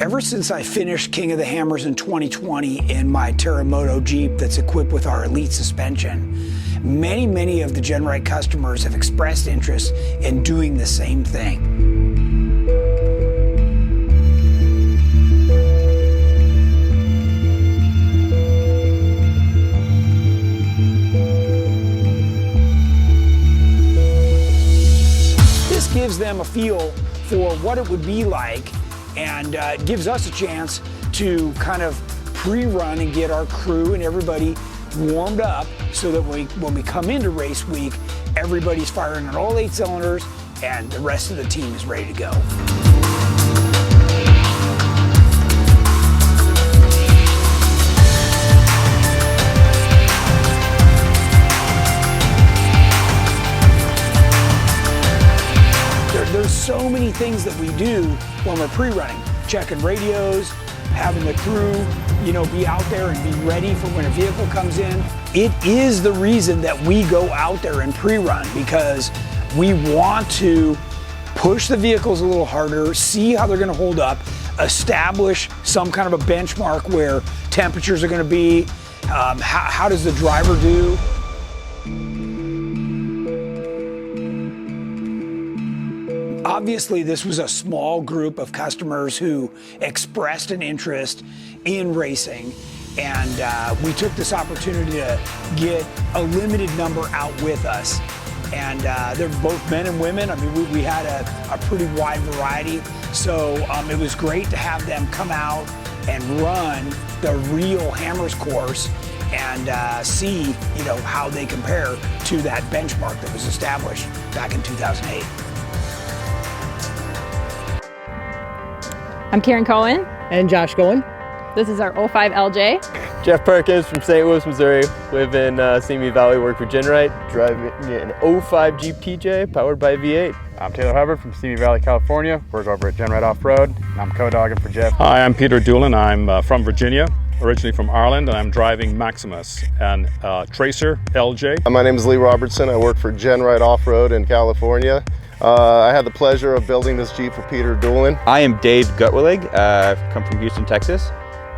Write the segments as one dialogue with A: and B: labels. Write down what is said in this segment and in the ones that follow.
A: Ever since I finished King of the Hammers in 2020 in my Terremoto Jeep that's equipped with our Elite suspension, many of the GenRight customers have expressed interest in doing the same thing. This gives them a feel for what it would be like, and it gives us a chance to kind of pre-run and get our crew and everybody warmed up so that when we come into race week, everybody's firing on all 8 cylinders and the rest of the team is ready to go. There's so many things that we do when we're pre-running, checking radios, having the crew, be out there and be ready for when a vehicle comes in. It is the reason that we go out there and pre-run, because we want to push the vehicles a little harder, see how they're going to hold up, establish some kind of a benchmark where temperatures are going to be, how does the driver do. Obviously, this was a small group of customers who expressed an interest in racing, and we took this opportunity to get a limited number out with us. And they're both men and women. I mean, we had a pretty wide variety, so it was great to have them come out and run the real Hammers course and see, how they compare to that benchmark that was established back in 2008.
B: I'm Karen Cohen.
C: And Josh Cohen.
B: This is our 05 LJ.
D: Jeff Perkins from St. Louis, Missouri. Live in Simi Valley, work for GenRight. Driving an 05 Jeep TJ powered by V8.
E: I'm Taylor Hubbard from Simi Valley, California. Work over at GenRight Off-Road. I'm co-dogging for Jeff.
F: Hi, I'm Peter Doolin. I'm from Virginia, originally from Ireland, and I'm driving Maximus and Tracer LJ.
G: My name is Lee Robertson. I work for GenRight Off-Road in California. I had the pleasure of building this Jeep for Peter Doolin.
H: I am Dave Gutwillig. I've come from Houston, Texas,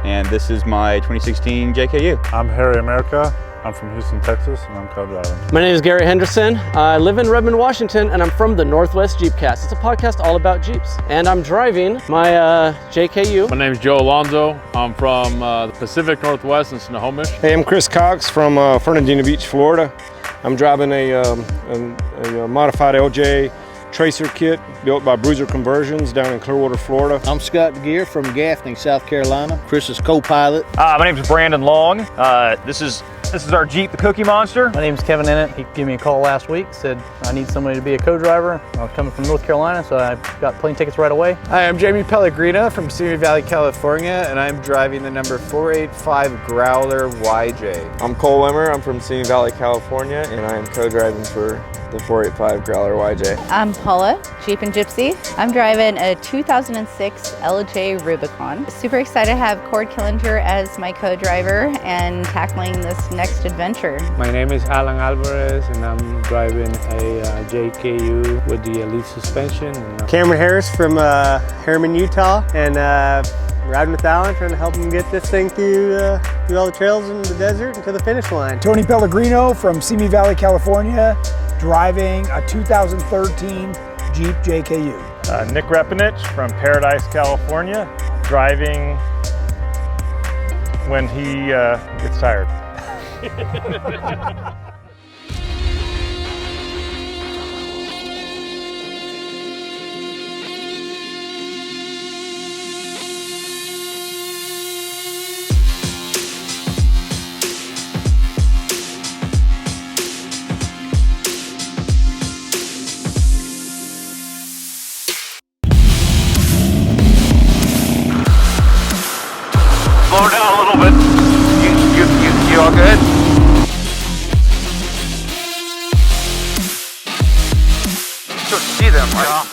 H: and this is my 2016 JKU.
I: I'm Harry America. I'm from Houston, Texas, and I'm co-driving.
C: My name is Gary Henderson. I live in Redmond, Washington, and I'm from the Northwest Jeepcast. It's a podcast all about Jeeps. And I'm driving my JKU.
I: My name is Joe Alonzo. I'm from the Pacific Northwest in Snohomish.
J: Hey, I'm Chris Cox from Fernandina Beach, Florida. I'm driving a modified LJ Tracer kit built by Bruiser Conversions down in Clearwater, Florida.
K: I'm Scott Gear from Gaffney, South Carolina. Chris is co-pilot.
L: My name is Brandon Long. This is our Jeep, the Cookie Monster.
M: My name is Kevin Ennett. He gave me a call last week, said I need somebody to be a co-driver. I'm coming from North Carolina, so I got plane tickets right away.
N: Hi, I'm Jamie Pellegrino from Simi Valley, California, and I'm driving the number 485 Growler YJ.
O: I'm Cole Wimmer. I'm from Simi Valley, California, and I am co-driving for the 485 Growler YJ.
P: I'm Paula, Jeep and Gypsy. I'm driving a 2006 LJ Rubicon. Super excited to have Cord Killinger as my co-driver and tackling this next adventure.
Q: My name is Alan Alvarez, and I'm driving a JKU with the Elite suspension.
R: Cameron Harris from Harriman, Utah, and riding with Alan, trying to help him get this thing through all the trails in the desert and to the finish line.
A: Tony Pellegrino from Simi Valley, California, driving a 2013 Jeep JKU.
S: Nick Repinich from Paradise, California, driving when he gets tired.
L: Slow down a little bit. You all good? So see them, right?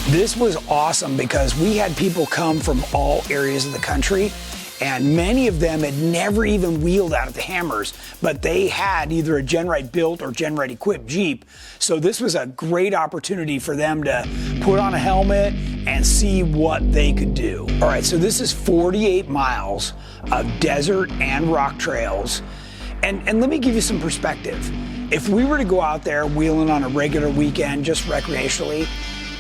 A: This was awesome because we had people come from all areas of the country, and many of them had never even wheeled out at the Hammers, but they had either a GenRight built or GenRight equipped Jeep. So this was a great opportunity for them to put on a helmet and see what they could do. All right, so this is 48 miles of desert and rock trails. And let me give you some perspective. If we were to go out there wheeling on a regular weekend, just recreationally,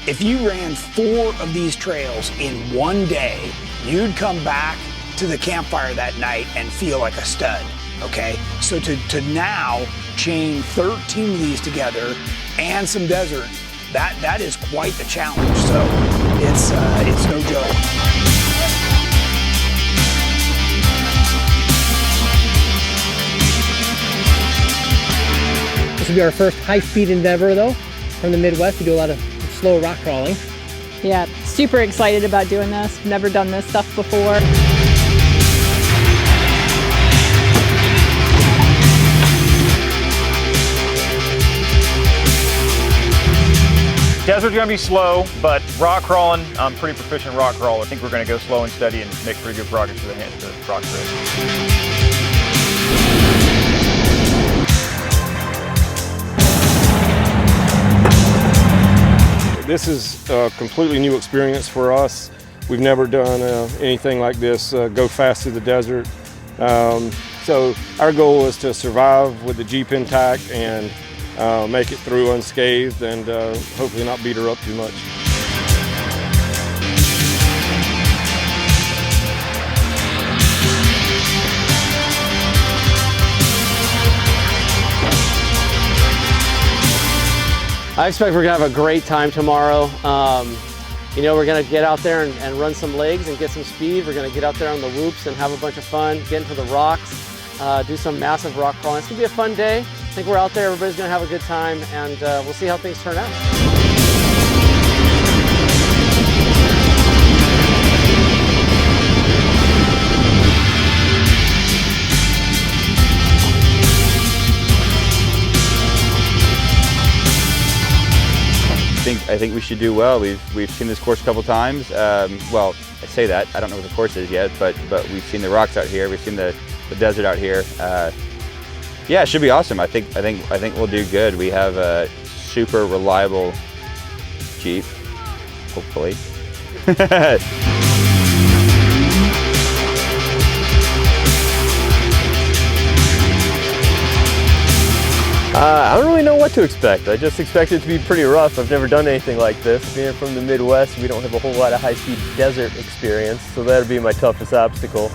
A: if you ran 4 of these trails in one day, you'd come back to the campfire that night and feel like a stud, okay? So to now chain 13 of these together and some desert, that is quite the challenge. So it's no joke.
T: This will be our first high-speed endeavor, though, from the Midwest. We do a lot of slow rock crawling.
B: Yeah, super excited about doing this. Never done this stuff before.
S: Desert's gonna be slow, but rock crawling, I'm pretty proficient rock crawler. I think we're gonna go slow and steady and make pretty good progress for the rock trail.
J: This is a completely new experience for us. We've never done anything like this, go fast through the desert. So our goal is to survive with the Jeep intact and make it through unscathed and hopefully not beat her up too much.
C: I expect we're gonna have a great time tomorrow. You know, we're gonna get out there and run some legs and get some speed. We're gonna get out there on the whoops and have a bunch of fun, get into the rocks, do some massive rock crawling. It's gonna be a fun day. I think we're out there, everybody's gonna have a good time, and we'll see how things turn out.
H: I think we should do well. We've seen this course a couple times. Well, I say that, I don't know what the course is yet, but we've seen the rocks out here. We've seen the desert out here. Yeah, it should be awesome. I think we'll do good. We have a super reliable Jeep, hopefully.
D: I don't really know what to expect. I just expect it to be pretty rough. I've never done anything like this. Being from the Midwest, we don't have a whole lot of high-speed desert experience, so that'll be my toughest obstacle.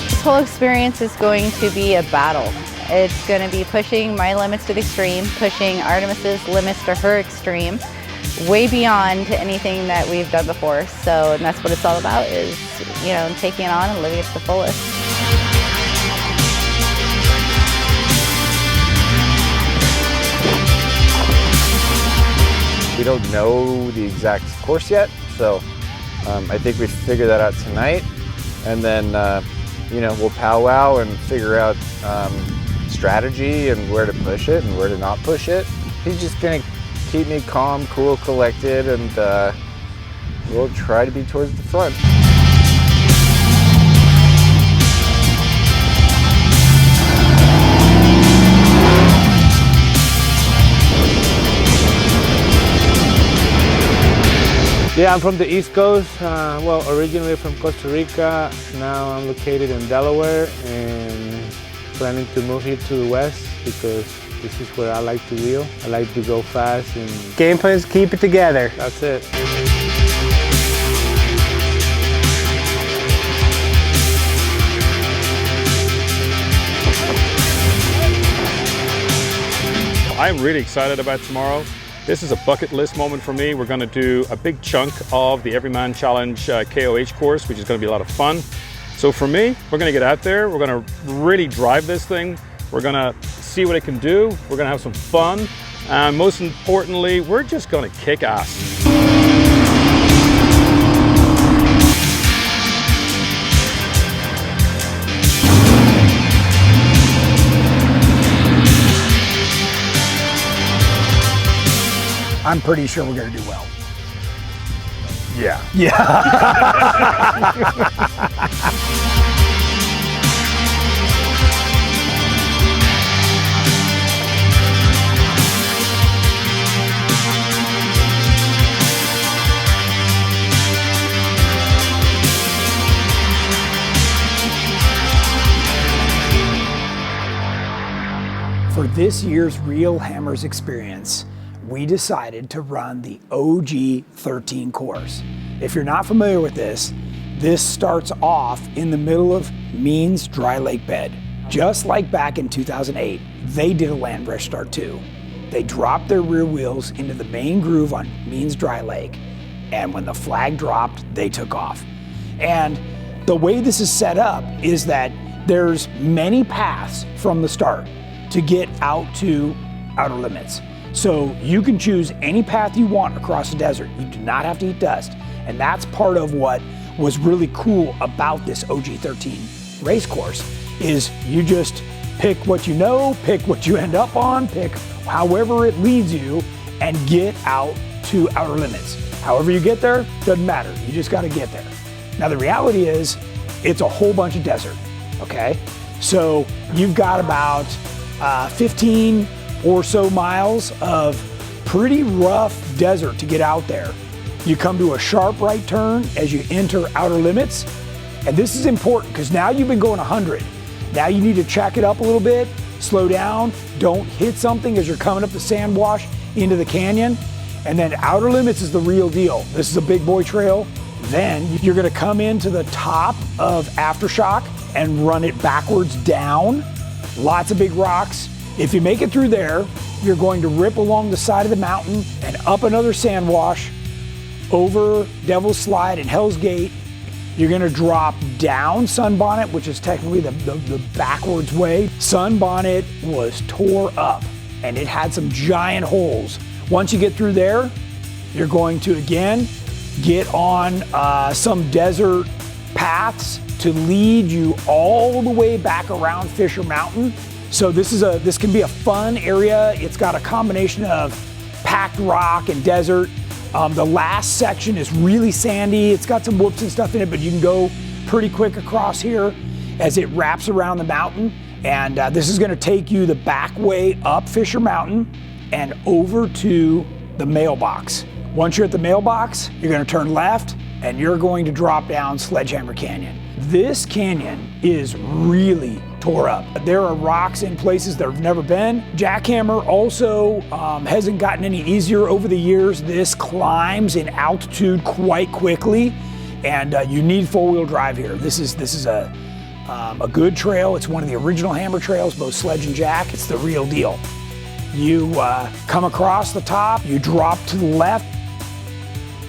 P: This whole experience is going to be a battle. It's going to be pushing my limits to the extreme, pushing Artemis's limits to her extreme, way beyond anything that we've done before. So, and that's what it's all about, is, you know, taking it on and living it to the fullest.
N: We don't know the exact course yet, so I think we figure that out tonight, and then you know, we'll powwow and figure out strategy and where to push it and where to not push it. He's just gonna keep me calm, cool, collected, and we'll try to be towards the front.
Q: Yeah, I'm from the East Coast. Well, originally from Costa Rica. Now I'm located in Delaware and planning to move here to the West because this is where I like to wheel. I like to go fast and...
R: Game plan is keep it together.
Q: That's it.
F: I'm really excited about tomorrow. This is a bucket list moment for me. We're going to do a big chunk of the Everyman Challenge KOH course, which is going to be a lot of fun. So for me, we're going to get out there. We're going to really drive this thing. We're going to see what it can do. We're going to have some fun. And most importantly, we're just going to kick ass.
A: I'm pretty sure we're going to do well.
F: Yeah.
A: For this year's Real Hammers experience, we decided to run the OG13 course. If you're not familiar with this starts off in the middle of Means dry lake bed. Just like back in 2008, they did a land rush start too. They dropped their rear wheels into the main groove on Means dry lake, and when the flag dropped, they took off. And the way this is set up is that there's many paths from the start to get out to outer limits. So you can choose any path you want across the desert. You do not have to eat dust. And that's part of what was really cool about this OG13 race course, is you just pick what you know, pick what you end up on, pick however it leads you, and get out to outer limits. However you get there, doesn't matter. You just gotta get there. Now the reality is, it's a whole bunch of desert, okay? So you've got about 15 or so miles of pretty rough desert to get out there. You come to a sharp right turn as you enter outer limits. And this is important because now you've been going 100. Now you need to check it up a little bit, slow down, don't hit something as you're coming up the sand wash into the canyon. And then outer limits is the real deal. This is a big boy trail. Then you're gonna come into the top of Aftershock and run it backwards down. Lots of big rocks. If you make it through there, you're going to rip along the side of the mountain and up another sand wash, over Devil's Slide and Hell's Gate. You're gonna drop down Sunbonnet, which is technically the backwards way. Sunbonnet was tore up and it had some giant holes. Once you get through there, you're going to again get on some desert paths to lead you all the way back around Fisher Mountain. So this can be a fun area. It's got a combination of packed rock and desert. The last section is really sandy. It's got some whoops and stuff in it, but you can go pretty quick across here as it wraps around the mountain. And this is gonna take you the back way up Fisher Mountain and over to the mailbox. Once you're at the mailbox, you're gonna turn left and you're going to drop down Sledgehammer Canyon. This canyon is really tore up. There are rocks in places that have never been. Jackhammer also hasn't gotten any easier over the years. This climbs in altitude quite quickly, and you need four-wheel drive here. This is a good trail. It's one of the original hammer trails, both sledge and jack. It's the real deal. You come across the top, you drop to the left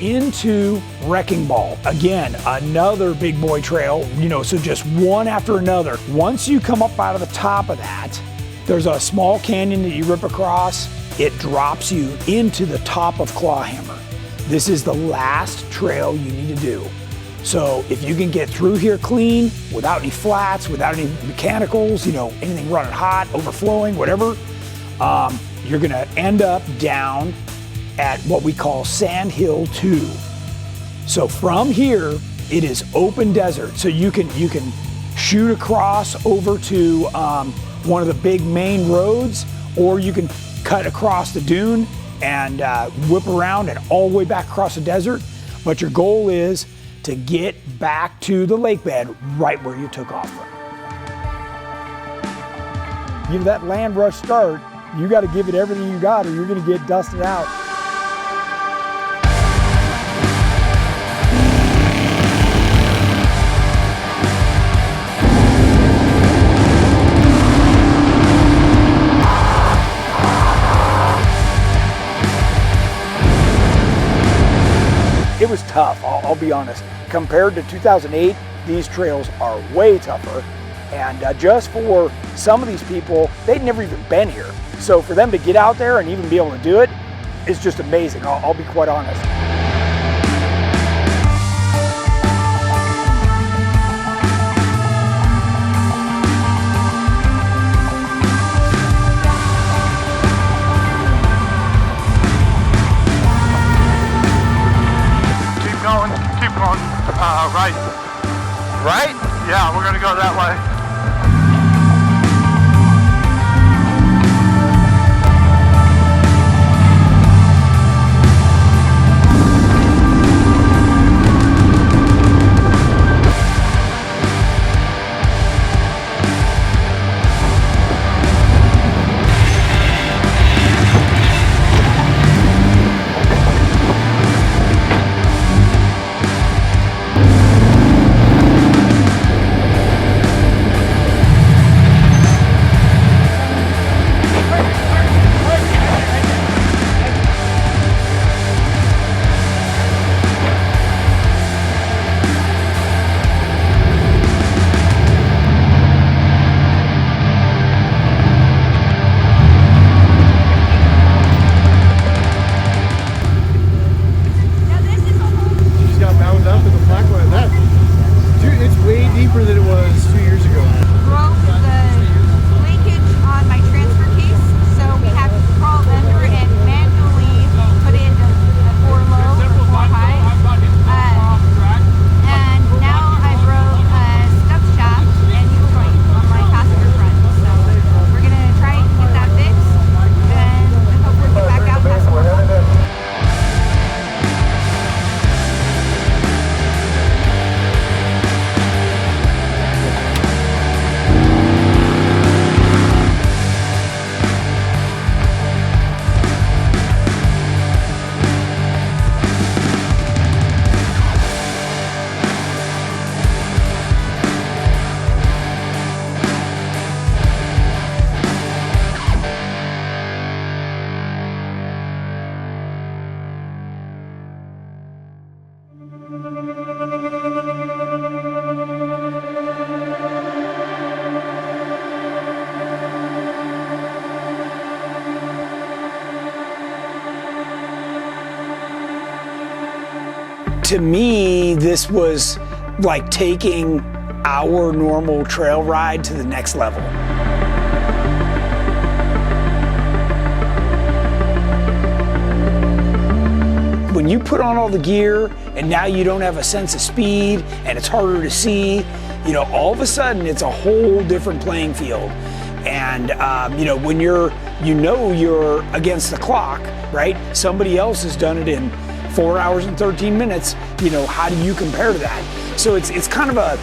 A: into Wrecking Ball. Again, another big boy trail, so just one after another. Once you come up out of the top of that, there's a small canyon that you rip across. It drops you into the top of Clawhammer. This is the last trail you need to do. So if you can get through here clean, without any flats, without any mechanicals, anything running hot, overflowing, whatever, you're gonna end up down at what we call Sand Hill 2. So from here, it is open desert. So you can shoot across over to one of the big main roads, or you can cut across the dune and whip around and all the way back across the desert. But your goal is to get back to the lake bed right where you took off from. That land rush start, you got to give it everything you got or you're going to get dusted out. It was tough, I'll be honest. Compared to 2008, these trails are way tougher. And just for some of these people, they'd never even been here. So for them to get out there and even be able to do it is just amazing, I'll be quite honest.
L: right? Yeah, we're gonna go that way.
A: To me, this was like taking our normal trail ride to the next level. When you put on all the gear and now you don't have a sense of speed and it's harder to see, you know, all of a sudden it's a whole different playing field. And you know, when you're against the clock, right? Somebody else has done it in 4 hours and 13 minutes, you know, how do you compare to that? So it's kind of a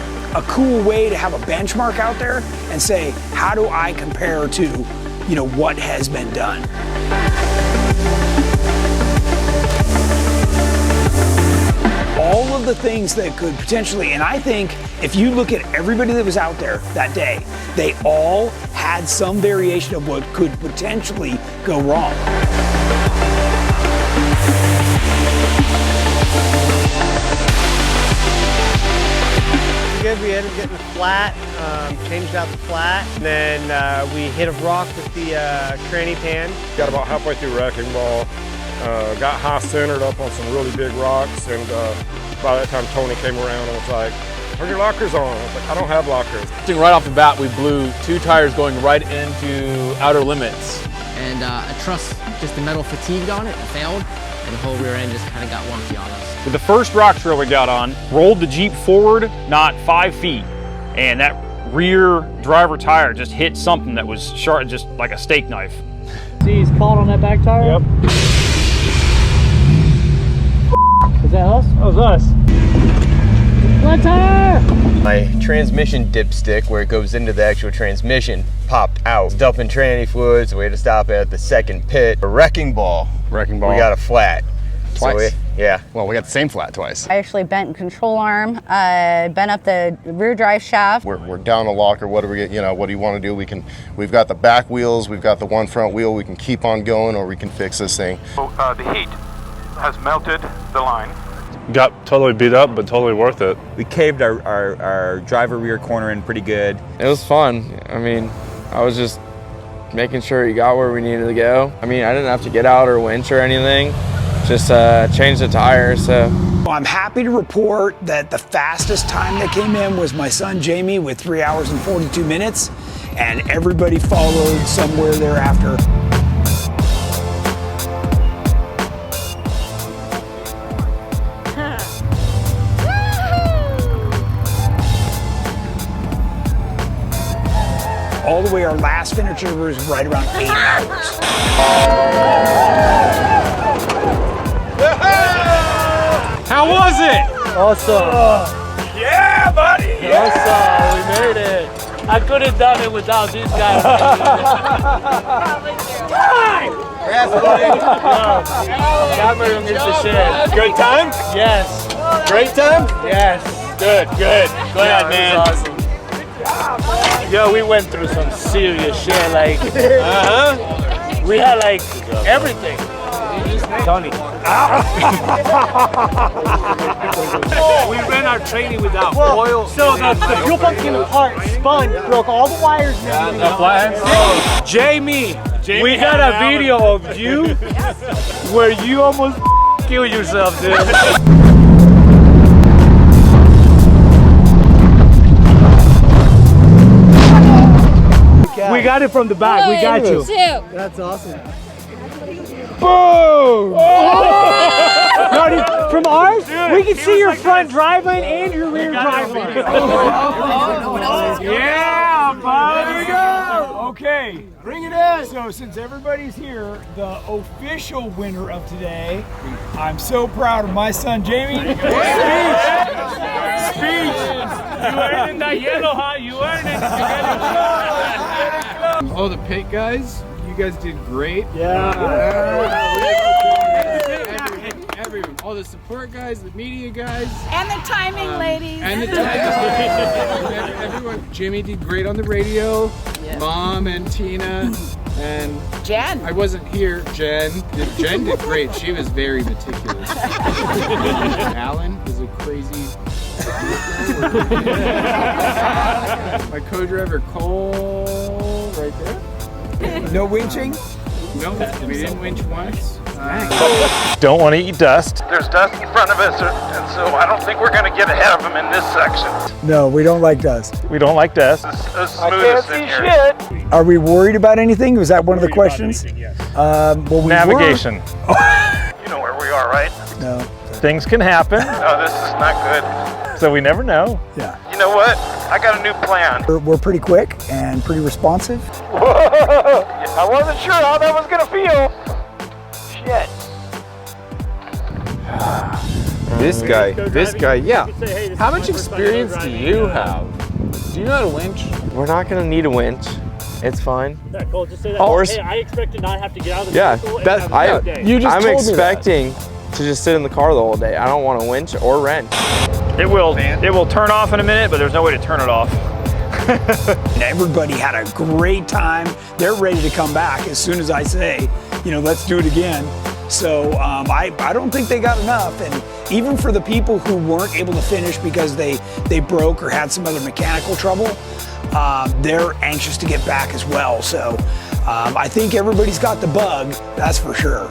A: cool way to have a benchmark out there and say, how do I compare to, you know, what has been done? All of the things that could potentially, and I think if you look at everybody that was out there that day, they all had some variation of what could potentially go wrong.
R: Good. We ended up getting flat, changed out the flat, and then we hit a rock with the tranny pan.
J: Got about halfway through Wrecking Ball, got high centered up on some really big rocks, and by that time Tony came around and was like, "Turn your lockers on." I was like, "I don't have lockers."
I: Right off the bat, we blew 2 tires going right into outer limits.
T: And a truss, just the metal fatigued on it and failed, and the whole rear end just kind of got wonky on us.
S: With the first rock trail we got on, rolled the Jeep forward not 5 feet, and that rear driver tire just hit something that was sharp, just like a steak knife.
M: See, he's caught on that back tire?
S: Yep.
M: Is that us?
S: That was us.
M: Flat tire!
D: My transmission dipstick, where it goes into the actual transmission, popped out. Dumping tranny fluid, so we had to stop at the second pit. A wrecking ball. We got a flat.
E: Twice?
D: So yeah.
E: Well, we got the same flat twice.
P: I actually bent control arm, bent up the rear drive shaft.
G: We're down a locker. What do we get? You know, what do you want to do? We've got the back wheels. We've got the one front wheel. We can keep on going, or we can fix this thing.
L: The heat has melted the line.
J: Got totally beat up, but totally worth it.
H: We caved our driver rear corner in pretty good.
O: It was fun. I mean, I was just making sure he got where we needed to go. I mean, I didn't have to get out or winch or anything. Just change the tires. So
A: I'm happy to report that the fastest time that came in was my son Jamie with 3 hours and 42 minutes, and everybody followed somewhere thereafter. all the way. Our last finisher was right around 8 hours.
I: How was it?
M: Awesome.
I: Yeah, buddy.
M: Awesome. We made it. I could have done it without these guys. Cameron is the shit.
I: Good time?
M: Yes.
I: Great time?
M: Yes.
I: Good. Go ahead, man.
M: Awesome. Yo, we went through some serious shit. Like, we had like everything. Tony. We ran our training without oil. So the fuel pump came apart, spun, broke all the wires and everything. Jamie, we got a video of you where you almost killed yourself, dude. We got it from the back. We got you.
R: That's awesome.
M: Boom! No, dude, from ours, we can see your front drive lane and your rear drive lane.
A: Yeah, bud. Here we go. Okay, bring it in. So since everybody's here, the official winner of today, I'm so proud of my son, Jamie. Speech.
M: You earned that yellow, huh? You earned it.
U: Oh, the pit guys, you guys did great. Everyone, all the support guys, the media guys,
V: and the timing ladies,
U: and the timing everyone. Jimmy did great on the radio. Mom and Tina and
V: Jen.
U: I wasn't here. Jen did great. She was very meticulous. Alan is a crazy. My co-driver Cole, right there.
A: No winching?
U: No, we didn't winch once.
F: Don't want to eat dust.
L: There's dust in front of us, and so I don't think we're going to get ahead of them in this section.
A: No, we don't like dust.
F: We don't like dust.
L: The smoothest in here.
A: Are we worried about anything? Was that one of the questions? Well, we
F: Navigation.
L: You know where we are, right?
A: No.
F: Things can happen.
L: No, this is not good.
F: So we never know.
A: Yeah.
L: You know what? I got a new plan.
A: We're pretty quick and pretty responsive.
L: I wasn't sure how that was going to feel. Shit.
N: This guy, yeah.
I: How much experience do you have? Do you know how to winch?
O: We're not gonna need a winch. It's fine.
M: Yeah, Cole, just say that.
O: Or-
M: Hey, I expect to not have to get out of the
O: Yeah,
M: vehicle and
O: that's
M: have a good day.
O: I'm expecting to just sit in the car the whole day. I don't want to winch or wrench.
S: It will turn off in a minute, but there's no way to turn it off.
A: Everybody had a great time. They're ready to come back as soon as I say, let's do it again. So I don't think they got enough. And even for the people who weren't able to finish because they broke or had some other mechanical trouble, they're anxious to get back as well. So I think everybody's got the bug, that's for sure.